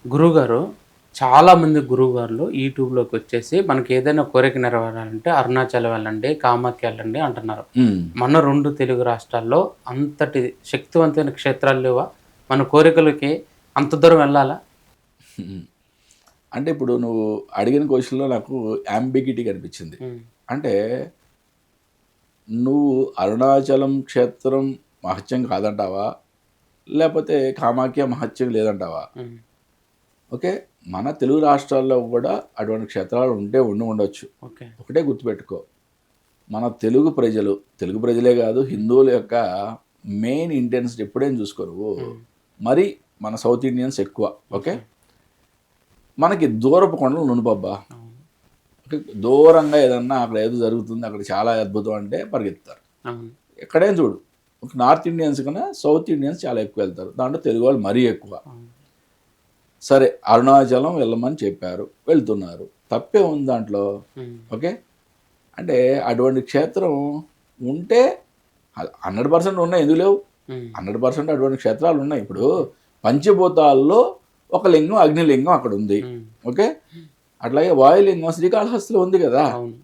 గురువుగారు చాలామంది గురువుగారులు యూట్యూబ్లోకి వచ్చేసి మనకి ఏదైనా కోరిక నెరవేరాలంటే అరుణాచలం వెళ్ళండి, కామాఖ్య వెళ్ళండి అంటున్నారు. హ్మ్. మన 2 తెలుగు రాష్ట్రాల్లో అంతటి శక్తివంతమైన క్షేత్రాలు లేవా? మన కోరికలకి అంత దూరం వెళ్ళాలా? హ్మ్. అంటే ఇప్పుడు నువ్వు అడిగిన క్వెషన్‌లో నాకు యాంబిగిటీ కనిపించింది. హ్మ్. అంటే నువ్వు అరుణాచలం క్షేత్రం మహత్యం కాదంటావా? లేపోతే కామాఖ్య మహత్యం లేదంటావా? హ్మ్. ఓకే. మన తెలుగు రాష్ట్రాల్లో కూడా అటువంటి క్షేత్రాలు ఉండి ఉండొచ్చు. ఓకే. ఒకటే గుర్తుపెట్టుకో. మన తెలుగు ప్రజలు, తెలుగు ప్రజలే కాదు హిందువుల యొక్క మెయిన్ ఇంటెన్సిటీ ఎప్పుడైనా చూసుకో నువ్వు. హ్మ్. మరి మన సౌత్ ఇండియన్స్ ఎక్కువ. ఓకే. ఓకే. మనకి దూరపు కొండలు నునుపబ్బా. అవును. ఓకే. దూరంగా ఏదన్నా అక్కడ ఏదో జరుగుతుంది, అక్కడ చాలా అద్భుతం అంటే పరిగెత్తుతారు. అవును. ఎక్కడైనా చూడు. నార్త్ ఇండియన్స్ కన్నా సౌత్ ఇండియన్స్ చాలా ఎక్కువ వెళ్తారు. దాంట్లో తెలుగు వాళ్ళు మరీ ఎక్కువ. అవును. సరే అరుణాచలం వెళ్ళమని చెప్పారు. వెళ్తున్నారు. తప్పే ఉంది దాంట్లో. హ్మ్. ఓకే. అంటే అటువంటి క్షేత్రం ఉంటే 100% ఉన్నాయి. ఎందుకు లేవు? హ్మ్. 100% అటువంటి క్షేత్రాలు ఉన్నాయి. ఇప్పుడు పంచభూతాల్లో ఒక లింగం అగ్నిలింగం అక్కడ ఉంది. హ్మ్. ఓకే. అట్లాగే వాయులింగం శ్రీకాళహస్తిలో ఉంది కదా! అవును.